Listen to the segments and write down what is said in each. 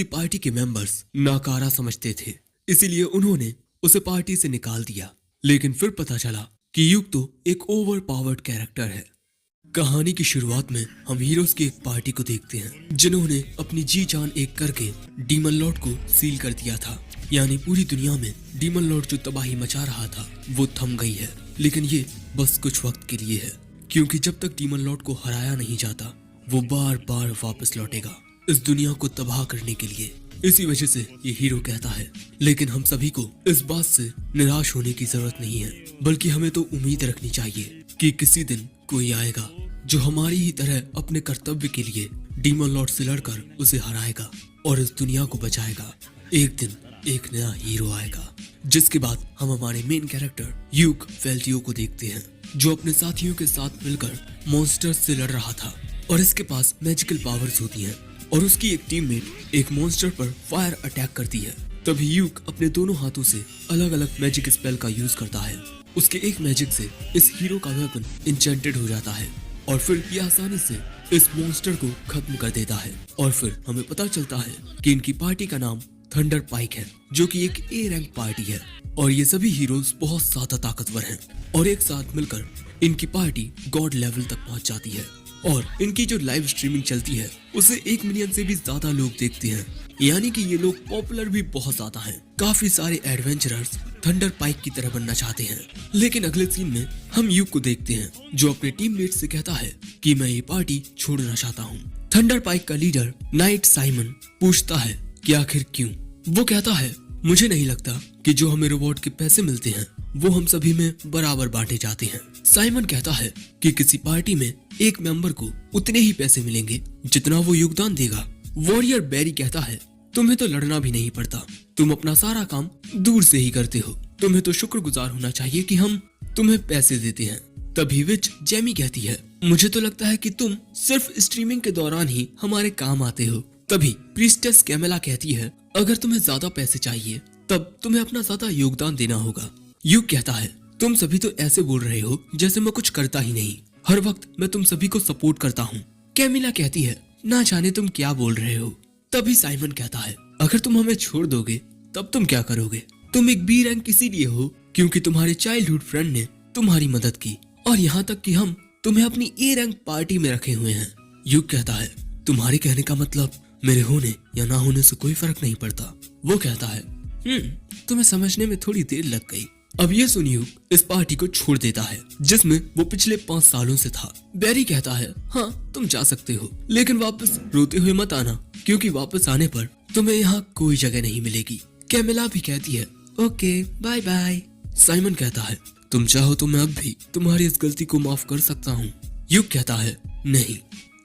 Party के members नाकारा समझते थे, इसीलिए उन्होंने उसे पार्टी से निकाल दिया। लेकिन फिर पता चला कि युग तो एक ओवर पावर्ड कैरेक्टर है। कहानी की शुरुआत में हम हीरोज की एक पार्टी को देखते हैं जिन्होंने अपनी जी जान एक करके डीमन लॉर्ड को सील कर दिया था। यानी पूरी दुनिया में डीमन लॉर्ड जो तबाही मचा रहा था वो थम गई है। लेकिन ये बस कुछ वक्त के लिए है, क्योंकि जब तक डीमन लॉर्ड को हराया नहीं जाता वो बार बार वापस लौटेगा इस दुनिया को तबाह करने के लिए। इसी वजह से ये हीरो कहता है। लेकिन हम सभी को इस बात से निराश होने की जरूरत नहीं है, बल्कि हमें तो उम्मीद रखनी चाहिए कि किसी दिन कोई आएगा जो हमारी ही तरह अपने कर्तव्य के लिए डीमन लॉर्ड से लड़कर उसे हराएगा और इस दुनिया को बचाएगा। एक दिन एक नया हीरो आएगा, जिसके बाद हम हमारे मेन कैरेक्टर ह्यूग फेल्टियो को देखते हैं, जो अपने साथियों के साथ मिलकर मॉन्स्टर्स से लड़ रहा था और इसके पास मैजिकल पावर्स होती हैं और उसकी एक टीममेट एक मॉन्स्टर पर फायर अटैक करती है। तभी ह्यूग अपने दोनों हाथों से अलग अलग मैजिक स्पेल का यूज करता है। उसके एक मैजिक से इस हीरो का वेपन इंचेंटेड हो जाता है और फिर ये आसानी से इस मॉन्स्टर को खत्म कर देता है। और फिर हमें पता चलता है कि इनकी पार्टी का नाम थंडर पाइक है, जो कि एक ए रैंक पार्टी है और ये सभी हीरोज बहुत ज्यादा ताकतवर हैं और एक साथ मिलकर इनकी पार्टी गॉड लेवल तक पहुंच जाती है। और इनकी जो लाइव स्ट्रीमिंग चलती है उसे 1 मिलियन से भी ज्यादा लोग देखते हैं, यानी कि ये लोग पॉपुलर भी बहुत ज्यादा हैं। काफी सारे एडवेंचरर्स थंडर पाइक की तरह बनना चाहते हैं। लेकिन अगले सीन में हम ह्यूग को देखते हैं जो अपने टीममेट से कहता है कि मैं ये पार्टी छोड़ना चाहता हूँ। थंडर पाइक का लीडर नाइट साइमन पूछता है कि आखिर क्यों। वो कहता है, मुझे नहीं लगता कि जो हमें रिवॉर्ड के पैसे मिलते हैं वो हम सभी में बराबर बांटे जाते हैं। साइमन कहता है कि किसी पार्टी में एक मेंबर को उतने ही पैसे मिलेंगे जितना वो योगदान देगा। वॉरियर बैरी कहता है, तुम्हें तो लड़ना भी नहीं पड़ता, तुम अपना सारा काम दूर से ही करते हो, तुम्हें तो शुक्रगुजार होना चाहिए कि हम तुम्हें पैसे देते हैं। तभी विच जेमी कहती है, मुझे तो लगता है कि तुम सिर्फ स्ट्रीमिंग के दौरान ही हमारे काम आते हो। तभी प्रीस्टेस कैमेला कहती है, अगर तुम्हें ज्यादा पैसे चाहिए तब तुम्हें अपना ज्यादा योगदान देना होगा। ह्यूग कहता है, तुम सभी तो ऐसे बोल रहे हो जैसे मैं कुछ करता ही नहीं, हर वक्त मैं तुम सभी को सपोर्ट करता हूँ। कैमिला कहती है, ना जाने तुम क्या बोल रहे हो। तभी साइमन कहता है, अगर तुम हमें छोड़ दोगे तब तुम क्या करोगे? तुम एक बी रैंक इसीलिए हो क्योंकि तुम्हारे चाइल्डहुड फ्रेंड ने तुम्हारी मदद की और यहाँ तक कि हम तुम्हें अपनी ए रैंक पार्टी में रखे हुए हैं। ह्यूग कहता है, तुम्हारे कहने का मतलब मेरे होने या ना होने से कोई फर्क नहीं पड़ता। वो कहता है, तुम्हें समझने में थोड़ी देर लग गई। अब ये सुन ह्यूग इस पार्टी को छोड़ देता है जिसमें वो पिछले 5 सालों से था। बैरी कहता है, हाँ तुम जा सकते हो, लेकिन वापस रोते हुए मत आना, क्योंकि वापस आने पर तुम्हें यहाँ कोई जगह नहीं मिलेगी। कैमिला भी कहती है, ओके बाय बाय। साइमन कहता है, तुम चाहो तो मैं अब भी तुम्हारी इस गलती को माफ कर सकता हूँ। ह्यूग कहता है, नहीं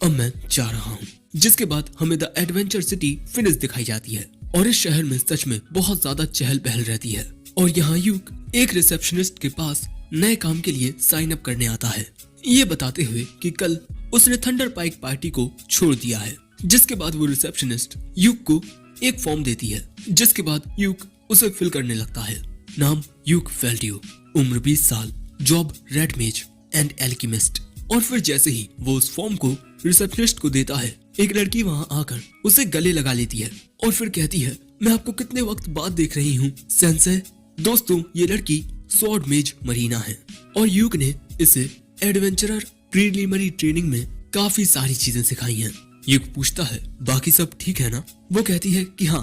अब मैं जा रहा हूँ। जिसके बाद हमें द एडवेंचर सिटी फिनिश दिखाई जाती है और इस शहर में सच में बहुत ज्यादा चहल पहल रहती है। और यहाँ ह्यूग एक रिसेप्शनिस्ट के पास नए काम के लिए साइन अप करने आता है, ये बताते हुए कि कल उसने थंडर पाइक पार्टी को छोड़ दिया है। जिसके बाद वो रिसेप्शनिस्ट ह्यूग को एक फॉर्म देती है, जिसके बाद ह्यूग उसे फिल करने लगता है। नाम ह्यूग फेल्टियो, उम्र 20 साल, जॉब रेड मेज एंड एल्केमिस्ट। और फिर जैसे ही वो उस फॉर्म को रिसेप्शनिस्ट को देता है, एक लड़की वहाँ आकर उसे गले लगा लेती है और फिर कहती है, मैं आपको कितने वक्त बाद देख रही हूँ सेंसे। दोस्तों, ये लड़की स्वॉर्ड मेज मरीना है और ह्यूग ने इसे एडवेंचरर प्रीलिमिनरी ट्रेनिंग में काफी सारी चीजें सिखाई हैं। ह्यूग पूछता है, बाकी सब ठीक है ना? वो कहती है कि हाँ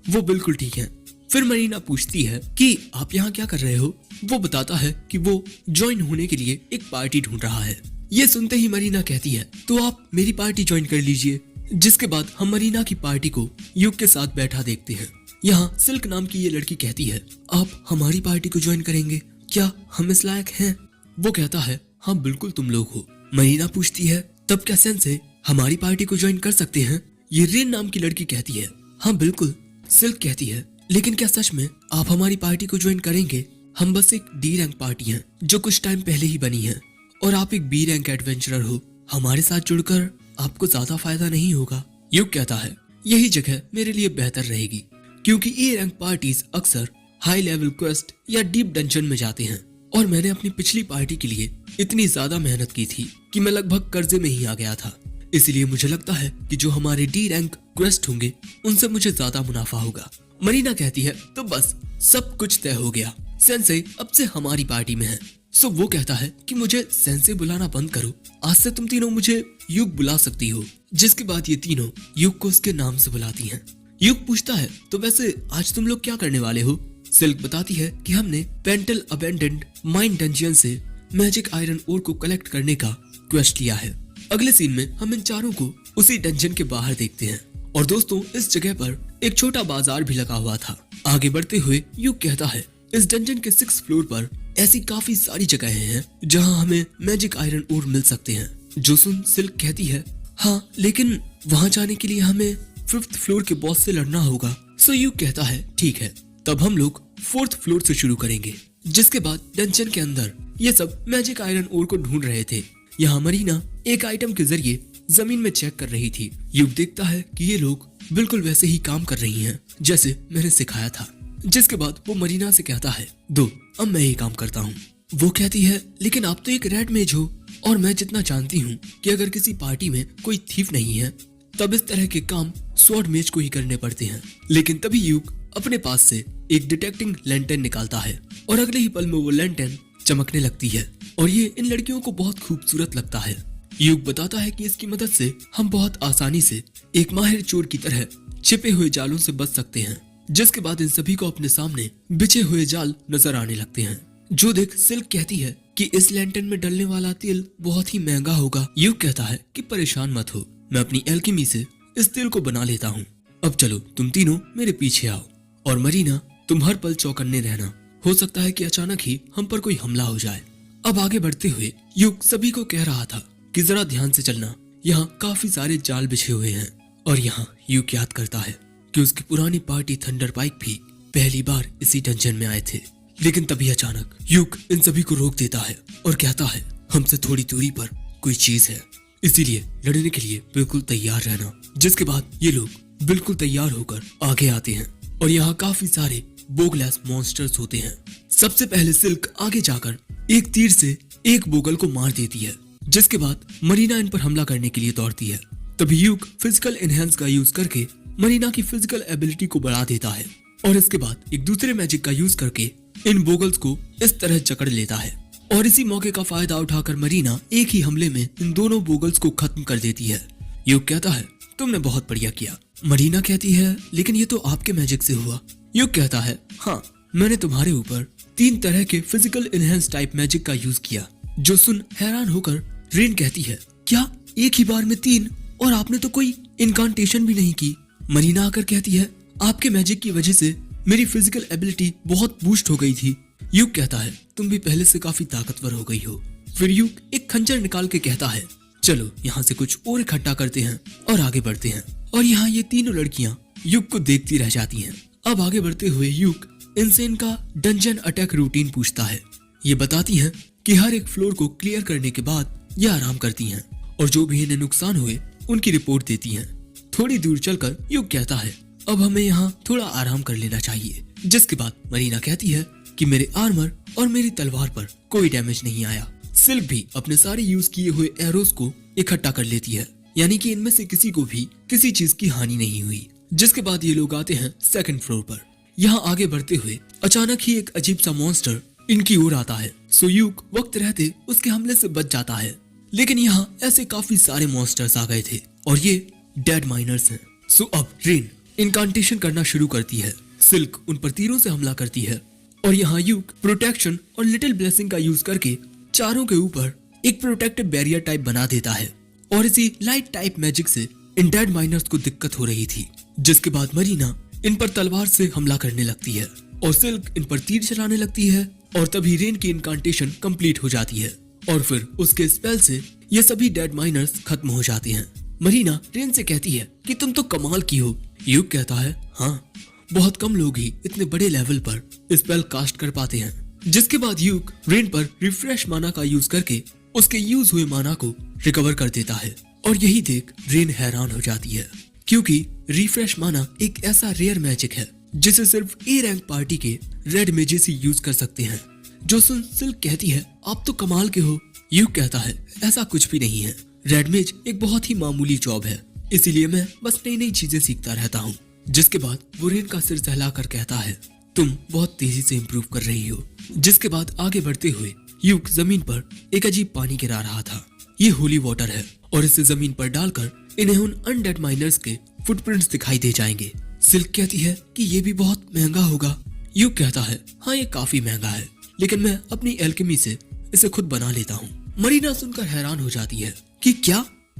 वो बिल्कुल ठीक है। फिर मरीना पूछती है कि आप यहाँ क्या कर रहे हो? वो बताता है कि वो ज्वाइन होने के लिए एक पार्टी ढूंढ रहा है। ये सुनते ही मरीना कहती है, तो आप मेरी पार्टी ज्वाइन कर लीजिए। जिसके बाद हम मरीना की पार्टी को ह्यूग के साथ बैठा देखते हैं। यहाँ सिल्क नाम की ये लड़की कहती है, आप हमारी पार्टी को ज्वाइन करेंगे? क्या हम इस लायक हैं? वो कहता है, हाँ बिल्कुल तुम लोग हो। मरीना पूछती है, तब क्या सेंसे हमारी पार्टी को ज्वाइन कर सकते हैं? ये रेन नाम की लड़की कहती है, हाँ बिल्कुल। सिल्क कहती है, लेकिन क्या सच में आप हमारी पार्टी को ज्वाइन करेंगे? हम बस एक डी रैंक पार्टी हैं जो कुछ टाइम पहले ही बनी है और आप एक बी रैंक एडवेंचरर हो, हमारे साथ जुड़कर आपको ज्यादा फायदा नहीं होगा। ह्यूग कहता है, यही जगह मेरे लिए बेहतर रहेगी क्योंकि ए रैंक पार्टीज अक्सर हाई लेवल क्वेस्ट या डीप डंजन में जाते हैं और मैंने अपनी पिछली पार्टी के लिए इतनी ज्यादा मेहनत की थी कि मैं लगभग कर्जे में ही आ गया था। इसलिए मुझे लगता है कि जो हमारे डी रैंक क्वेस्ट होंगे उनसे मुझे ज्यादा मुनाफा होगा। मरीना कहती है तो बस सब कुछ तय हो गया, सेंसे अब से हमारी पार्टी में है। सो वो कहता है कि मुझे सेंसे बुलाना बंद करो, आज से तुम तीनों मुझे युग बुला सकती हो। जिसके बाद ये तीनों युग को उसके नाम से बुलाती हैं। युग पूछता है तो वैसे आज तुम लोग क्या करने वाले हो? सिल्क बताती है कि हमने पेंटल अबेंडेंड माइन डंजियन से मैजिक आयरन ओर को कलेक्ट करने का क्वेस्ट लिया है। अगले सीन में हम इन चारों को उसी डंजन के बाहर देखते हैं। और दोस्तों इस जगह पर एक छोटा बाजार भी लगा हुआ था। आगे बढ़ते हुए युग कहता है इस डंजन के 6th फ्लोर पर ऐसी काफी सारी जगहें हैं जहां हमें मैजिक आयरन ओर मिल सकते हैं। जो सुन सिल्क कहती है हाँ, लेकिन वहां जाने के लिए हमें 5th फ्लोर के बॉस से लड़ना होगा। सो युग कहता है ठीक है, तब हम लोग 4th फ्लोर से शुरू करेंगे। जिसके बाद डंजन के अंदर ये सब मैजिक आयरन ओर को ढूंढ रहे थे। यहाँ मरीना एक आइटम के जरिए जमीन में चेक कर रही थी। युग देखता है कि ये लोग बिल्कुल वैसे ही काम कर रही हैं जैसे मैंने सिखाया था। जिसके बाद वो मरीना से कहता है दो, अब मैं ये काम करता हूँ। वो कहती है लेकिन आप तो एक रेड मेज हो और मैं जितना जानती हूँ कि अगर किसी पार्टी में कोई थीफ नहीं है तब इस तरह के काम स्वॉर्ड मेज को ही करने पड़ते हैं। लेकिन तभी युग अपने पास से एक डिटेक्टिंग लैंटर्न निकालता है और अगले ही पल में वो लैंटर्न चमकने लगती है और ये इन लड़कियों को बहुत खूबसूरत लगता है। युग बताता है कि इसकी मदद से हम बहुत आसानी से एक माहिर चोर की तरह छिपे हुए जालों से बच सकते हैं। जिसके बाद इन सभी को अपने सामने बिछे हुए जाल नजर आने लगते हैं। जो देख सिल्क कहती है कि इस लैंटर्न में डलने वाला तेल बहुत ही महंगा होगा। युग कहता है कि परेशान मत हो, मैं अपनी एल्केमी से इस तेल को बना लेता हूँ। अब चलो तुम तीनों मेरे पीछे आओ और मरीना तुम हर पल चौकन्ने रहना, हो सकता है कि अचानक ही हम पर कोई हमला हो जाए। अब आगे बढ़ते हुए युग सभी को कह रहा था कि जरा ध्यान से चलना, यहाँ काफी सारे जाल बिछे हुए हैं। और यहाँ युग याद करता है कि उसकी पुरानी पार्टी थंडर पाइक भी पहली बार इसी डंजन में आए थे। लेकिन तभी अचानक युग इन सभी को रोक देता है और कहता है हमसे थोड़ी दूरी पर कोई चीज है, इसीलिए लड़ने के लिए बिल्कुल तैयार रहना। जिसके बाद ये लोग बिल्कुल तैयार होकर आगे आते हैं और यहाँ काफी सारे बोगलेस मॉन्स्टर्स होते हैं। सबसे पहले सिल्क आगे जाकर एक तीर से एक बोगल को मार देती है। जिसके बाद मरीना इन पर हमला करने के लिए दौड़ती है। तभी युग फिजिकल एनहेंस का यूज करके मरीना की फिजिकल एबिलिटी को बढ़ा देता है और इसके बाद एक दूसरे मैजिक का यूज करके इन बोगल्स को इस तरह जकड़ लेता है। और इसी मौके का फायदा उठाकर मरीना एक ही हमले में इन दोनों बोगल्स को खत्म कर देती है। युग कहता है तुमने बहुत बढ़िया किया। मरीना कहती है लेकिन ये तो आपके मैजिक से हुआ। युग कहता है हाँ, मैंने तुम्हारे ऊपर 3 तरह के फिजिकल एनहेंस टाइप मैजिक का यूज किया। जो सुन हैरान होकर रेन कहती है क्या एक ही बार में 3, और आपने तो कोई इनकांटेशन भी नहीं की। मरीना आकर कहती है आपके मैजिक की वजह से मेरी फिजिकल एबिलिटी बहुत बूस्ट हो गई थी। युग कहता है तुम भी पहले से काफी ताकतवर हो गई हो। फिर युग एक खंजर निकाल के कहता है चलो यहाँ से कुछ और इकट्ठा करते हैं और आगे बढ़ते हैं। और यहाँ ये तीनों लड़कियां युग को देखती रह जाती हैं। अब आगे बढ़ते हुए युग इनसे इनका डंजन अटैक रूटीन पूछता है। ये बताती हैं कि हर एक फ्लोर को क्लियर करने के बाद ये आराम करती हैं और जो भी इन्हें नुकसान हुए उनकी रिपोर्ट देती हैं। थोड़ी दूर चलकर युग कहता है अब हमें यहाँ थोड़ा आराम कर लेना चाहिए। जिसके बाद मरीना कहती है कि मेरे आर्मर और मेरी तलवार पर कोई डैमेज नहीं आया। सिल्क भी अपने सारे यूज किए हुए एरोस को इकट्ठा कर लेती है, यानी कि इनमें से किसी को भी किसी चीज की हानि नहीं हुई। जिसके बाद ये लोग आते हैं 2nd फ्लोर पर। यहाँ आगे बढ़ते हुए अचानक ही एक अजीब सा मॉन्स्टर इनकी ओर आता है। सो युग वक्त रहते उसके हमले से बच जाता है। लेकिन यहाँ ऐसे काफी सारे मॉन्स्टर्स आ गए थे और ये डेड माइनर्स हैं। सो अब रेन इनकांटेशन करना शुरू करती है। सिल्क उन पर तीरों से हमला करती है और यहाँ युग प्रोटेक्शन और लिटिल ब्लेसिंग का यूज करके चारों के ऊपर एक प्रोटेक्टिव बैरियर टाइप बना देता है। और इसी लाइट टाइप मैजिक से इन डेड माइनर्स को दिक्कत हो रही थी। जिसके बाद मरीना इन पर तलवार से हमला करने लगती है और सिल्क इन पर तीर चलाने लगती है और तभी रेन की इनकांटेशन कंप्लीट हो जाती है और फिर उसके स्पेल से ये सभी डेड माइनर्स खत्म हो जाते हैं। मरीना रेन से कहती है कि तुम तो कमाल की हो। युग कहता है हाँ, बहुत कम लोग ही इतने बड़े लेवल पर स्पेल कास्ट कर पाते हैं। जिसके बाद युग रेन पर रिफ्रेश माना का यूज करके उसके यूज हुए माना को रिकवर कर देता है। और यही देख रेन हैरान हो जाती है क्योंकि रिफ्रेश माना एक ऐसा रेयर मैजिक है जिसे सिर्फ ए रैंक पार्टी के रेड मेजेस ही यूज कर सकते हैं। जो सुन सिल्क कहती है आप तो कमाल के हो। युग कहता है ऐसा कुछ भी नहीं है, रेड मेज एक बहुत ही मामूली जॉब है, इसीलिए मैं बस नई नई चीजें सीखता रहता हूँ। जिसके बाद वो रेन का सिर सहलाकर कहता है, तुम बहुत तेजी से इम्प्रूव कर रही हो। जिसके बाद आगे बढ़ते हुए यूक जमीन पर एक अजीब पानी गिरा रहा था। ये होली वाटर है और इसे जमीन पर डालकर इन्हें उन अनडेड माइनर्स के फुटप्रिंट्स दिखाई दे जाएंगे। सिल्क कहती है कि ये भी बहुत महंगा होगा। यूक कहता है, हाँ ये काफी महंगा है, लेकिन मैं अपनी एल्केमी से इसे खुद बना लेता हूँ। मरीना सुनकर हैरान हो जाती है कि क्या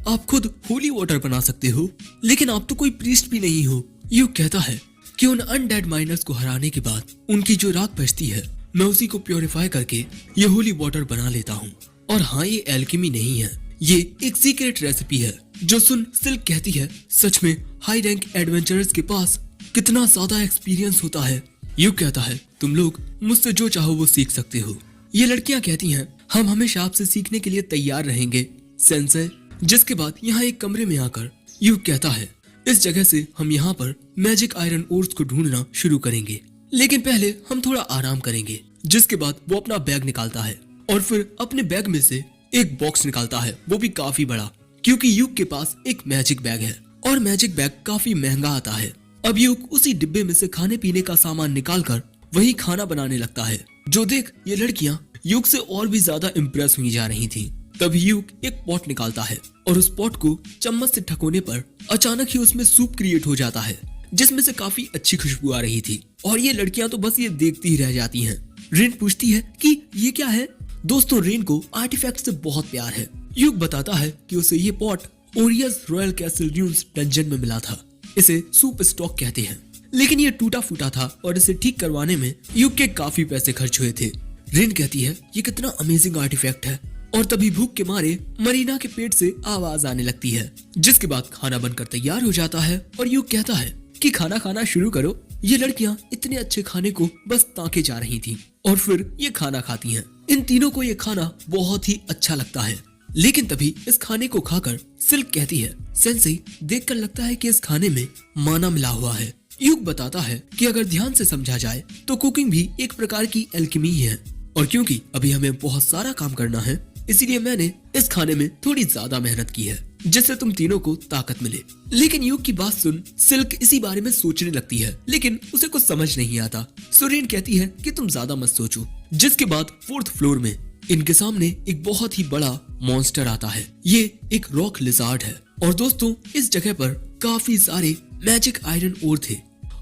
आप खुद होली वाटर बना सकते हो? लेकिन आप तो कोई प्रीस्ट भी नहीं हो। यूक कहता है कि उन अनडेड माइनर्स को हराने के बाद उनकी जो राख बचती है मैं उसी को प्योरीफाई करके ये होली वाटर बना लेता हूँ। और हाँ, ये एल्केमी नहीं है, ये एक सीक्रेट रेसिपी है। जो सुन सिल्क कहती है, सच में हाई रैंक एडवेंचरर्स के पास कितना ज्यादा एक्सपीरियंस होता है। यूक कहता है, तुम लोग मुझसे जो चाहो वो सीख सकते हो। ये लड़कियां कहती हैं, हम हमेशा आपसे सीखने के लिए तैयार रहेंगे सेंसे। जिसके बाद यहाँ एक कमरे में आकर यूक कहता है, इस जगह से हम यहाँ पर मैजिक आयरन ओर्स को ढूंढना शुरू करेंगे, लेकिन पहले हम थोड़ा आराम करेंगे। जिसके बाद वो अपना बैग निकालता है और फिर अपने बैग में से एक बॉक्स निकालता है, वो भी काफी बड़ा, क्योंकि यूक के पास एक मैजिक बैग है और मैजिक बैग काफी महंगा आता है। अब यूक उसी डिब्बे में से खाने पीने का सामान निकालकर वही खाना बनाने लगता है, जो देख ये लड़कियां यूक से और भी ज्यादा इम्प्रेस हुई जा रही थी। तभी यूक एक पॉट निकालता है और उस पॉट को चम्मच से ठकोने पर अचानक ही उसमें सूप क्रिएट हो जाता है, जिसमें से काफी अच्छी खुशबू आ रही थी। और ये लड़कियां तो बस ये देखती ही रह जाती हैं। रेन पूछती है कि ये क्या है? दोस्तों, रेन को आर्टिफैक्ट से बहुत प्यार है। यूक बताता है कि उसे ये pot Orius royal castle dunes dungeon में मिला था। इसे सूप स्टॉक कहते हैं, लेकिन ये टूटा फूटा था और इसे ठीक करवाने में यूक के काफी पैसे खर्च हुए थे। रेन कहती है, ये कितना अमेजिंग आर्टिफैक्ट है। और तभी भूख के मारे मरीना के पेट से आवाज आने लगती है। जिसके बाद खाना बनकर तैयार हो जाता है और यूक कहता है कि खाना खाना शुरू करो। ये लड़कियां इतने अच्छे खाने को बस ताके जा रही थी और फिर ये खाना खाती हैं। इन तीनों को ये खाना बहुत ही अच्छा लगता है, लेकिन तभी इस खाने को खाकर सिल्क कहती है, सेंसेई देखकर लगता है कि इस खाने में माना मिला हुआ है। यूक बताता है कि अगर ध्यान से समझा जाए तो कुकिंग भी एक प्रकार की एल्केमी ही है, और क्योंकि अभी हमें बहुत सारा काम करना है इसीलिए मैंने इस खाने में थोड़ी ज्यादा मेहनत की है, जिससे तुम तीनों को ताकत मिले। लेकिन यूक की बात सुन सिल्क इसी बारे में सोचने लगती है, लेकिन उसे कुछ समझ नहीं आता। सुरीन कहती है कि तुम ज्यादा मत सोचो। जिसके बाद 4th फ्लोर में इनके सामने एक बहुत ही बड़ा मॉन्स्टर आता है। ये एक रॉक लिजार्ड है और दोस्तों इस जगह पर काफी सारे मैजिक आयरन ओर थे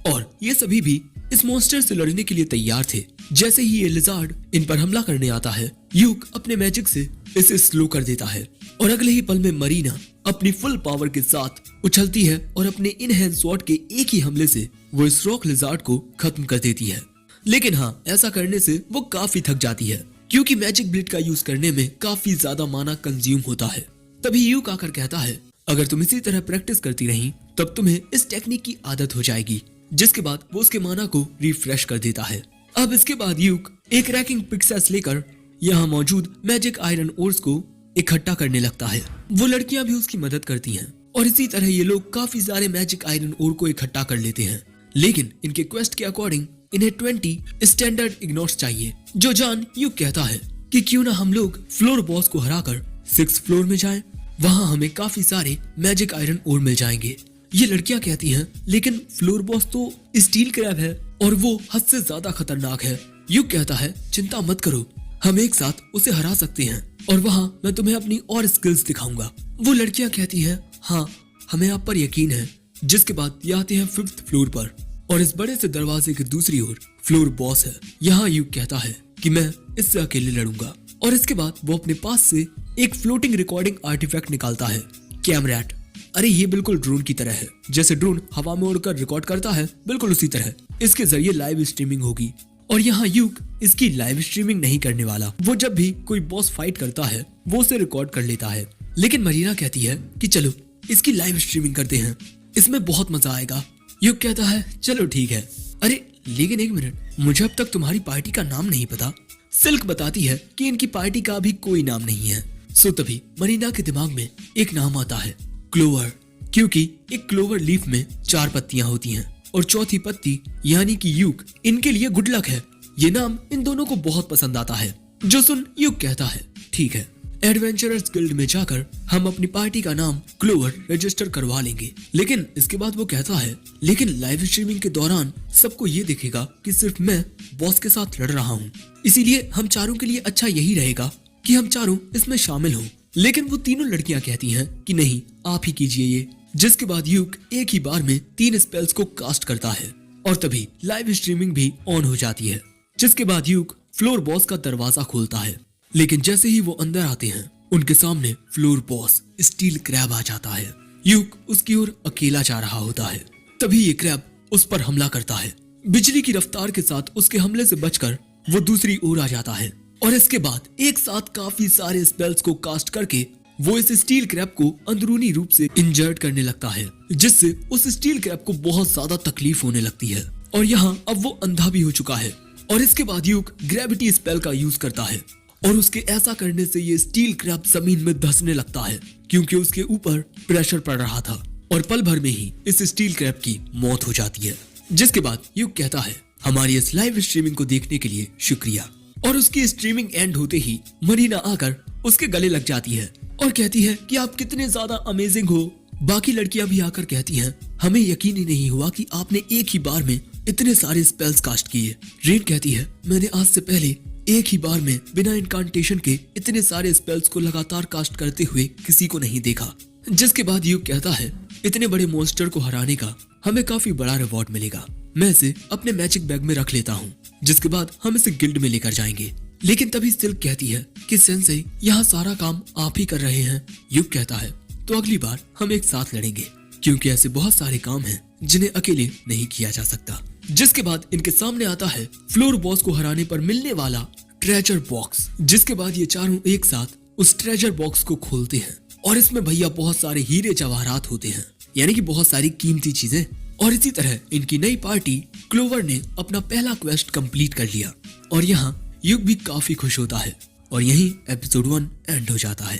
और ये सभी भी इस मॉन्स्टर से लड़ने के लिए तैयार थे। जैसे ही ये लिजार्ड इन पर हमला करने आता है, यूक अपने मैजिक से इसे स्लो कर देता है और अगले ही पल में मरीना अपनी फुल पावर के साथ उछलती है और अपने इनहैंड स्वॉर्ड के एक ही हमले से वो इस रॉक लिजार्ड को खत्म कर देती है। लेकिन हाँ, ऐसा करने से वो काफी थक जाती है, क्योंकि मैजिक ब्लेड का यूज करने में काफी ज्यादा माना कंज्यूम होता है। तभी यूक आकर कहता है, अगर तुम इसी तरह प्रैक्टिस करती रही तब तुम्हें इस टेक्निक की आदत हो जाएगी। जिसके बाद वो उसके माना को रिफ्रेश कर देता है। अब इसके बाद यूक एक रैकिंग पिक्सेस लेकर यहाँ मौजूद मैजिक आयरन ओर्स को इकट्ठा करने लगता है। वो लड़कियां भी उसकी मदद करती हैं और इसी तरह ये लोग काफी सारे मैजिक आयरन ओर को इकट्ठा कर लेते हैं। लेकिन इनके क्वेस्ट के अकॉर्डिंग इन्हें 20 स्टैंडर्ड इग्नोर्स चाहिए। जो जान यूक कहता है कि क्यों ना हम लोग फ्लोर बॉस को हराकर 6th फ्लोर में जाएं, वहाँ हमें काफी सारे मैजिक आयरन ओर मिल जाएंगे। ये लड़कियां कहती हैं, लेकिन फ्लोर बॉस तो स्टील क्रैब है और वो हद से ज्यादा खतरनाक है। यूक कहता है, चिंता मत करो, हम एक साथ उसे हरा सकते हैं और वहाँ मैं तुम्हें अपनी और स्किल्स दिखाऊंगा। वो लड़कियां कहती हैं, हाँ हमें आप पर यकीन है। जिसके बाद ये आते हैं 5th फ्लोर पर और इस बड़े से दरवाजे की दूसरी ओर फ्लोर बॉस है। यहाँ यूक कहता है कि मैं इससे अकेले लड़ूंगा और इसके बाद वो अपने पास से एक फ्लोटिंग रिकॉर्डिंग आर्टिफैक्ट निकालता है, कैमरैट। अरे ये बिल्कुल ड्रोन की तरह है, जैसे ड्रोन हवा में उड़कर रिकॉर्ड करता है, बिल्कुल उसी तरह इसके जरिए लाइव स्ट्रीमिंग होगी। और यहाँ यूक इसकी लाइव स्ट्रीमिंग नहीं करने वाला, वो जब भी कोई बॉस फाइट करता है वो उसे रिकॉर्ड कर लेता है। लेकिन मरीना कहती है कि चलो इसकी लाइव स्ट्रीमिंग करते हैं, इसमें बहुत मजा आएगा। यूक कहता है, चलो ठीक है। अरे लेकिन एक मिनट, मुझे अब तक तुम्हारी पार्टी का नाम नहीं पता। सिल्क बताती है कि इनकी पार्टी का अभी कोई नाम नहीं है। सो तभी मरीना के दिमाग में एक नाम आता है, क्लोवर, क्योंकि एक क्लोवर लीफ में 4 पत्तियां होती हैं और चौथी पत्ती यानी कि यूक इनके लिए गुड लक है। ये नाम इन दोनों को बहुत पसंद आता है। जो सुन यूक कहता है, ठीक है, एडवेंचरर्स गिल्ड में जाकर हम अपनी पार्टी का नाम क्लोवर रजिस्टर करवा लेंगे। लेकिन इसके बाद वो कहता है, लेकिन लाइव स्ट्रीमिंग के दौरान सबको ये दिखेगा कि सिर्फ मैं बॉस के साथ लड़ रहा हूँ, इसीलिए हम चारों के लिए अच्छा यही रहेगा कि हम चारों इसमें शामिल हों। लेकिन वो तीनों लड़कियां कहती हैं कि नहीं, आप ही कीजिए ये। जिसके बाद यूक एक ही बार में 3 स्पेल्स को कास्ट करता है और तभी लाइव स्ट्रीमिंग भी ऑन हो जाती है। जिसके बाद यूक फ्लोर बॉस का दरवाजा खोलता है, लेकिन जैसे ही वो अंदर आते हैं उनके सामने फ्लोर बॉस स्टील क्रैब आ जाता है। यूक उसकी ओर अकेला जा रहा होता है, तभी ये क्रैब उस पर हमला करता है। बिजली की रफ्तार के साथ उसके हमले से बचकर वो दूसरी ओर आ जाता है और इसके बाद एक साथ काफी सारे स्पेल्स को कास्ट करके वो इस स्टील क्रैब को अंदरूनी रूप से इंजर्ड करने लगता है, जिससे उस स्टील क्रैब को बहुत ज्यादा तकलीफ होने लगती है और यहाँ अब वो अंधा भी हो चुका है। और इसके बाद यूक ग्रेविटी स्पेल का यूज करता है और उसके ऐसा करने से ये स्टील क्रैब जमीन में धंसने लगता है, क्योंकि उसके ऊपर प्रेशर पड़ रहा था और पल भर में ही इस स्टील क्रैब की मौत हो जाती है। जिसके बाद यूक कहता है, हमारी इस लाइव स्ट्रीमिंग को देखने के लिए शुक्रिया। और उसकी स्ट्रीमिंग एंड होते ही मरीना आकर उसके गले लग जाती है और कहती है कि आप कितने ज्यादा अमेजिंग हो। बाकी लड़कियां भी आकर कहती हैं, हमें यकीन ही नहीं हुआ कि आपने एक ही बार में इतने सारे स्पेल्स कास्ट किए। रेन कहती है, मैंने आज से पहले एक ही बार में बिना इनकांटेशन के इतने सारे स्पेल्स को लगातार कास्ट करते हुए किसी को नहीं देखा। जिसके बाद यूक कहता है, इतने बड़े मॉन्स्टर को हराने का हमें काफी बड़ा रिवॉर्ड मिलेगा, मैं इसे अपने मैजिक बैग में रख लेता हूँ। जिसके बाद हम इसे गिल्ड में लेकर जाएंगे। लेकिन तभी सिल्क कहती है कि सेंसेई, यहाँ सारा काम आप ही कर रहे हैं। यूक कहता है, तो अगली बार हम एक साथ लड़ेंगे, क्योंकि ऐसे बहुत सारे काम हैं जिन्हें अकेले नहीं किया जा सकता। जिसके बाद इनके सामने आता है फ्लोर बॉस को हराने पर मिलने वाला ट्रेजर बॉक्स। जिसके बाद ये चारों एक साथ उस ट्रेजर बॉक्स को खोलते हैं और इसमें भैया बहुत सारे हीरे जवाहरात होते हैं, यानी कि बहुत सारी कीमती चीजें। और इसी तरह इनकी नई पार्टी क्लोवर ने अपना पहला क्वेस्ट कंप्लीट कर लिया और यहाँ युग भी काफी खुश होता है और यही एपिसोड 1 एंड हो जाता है।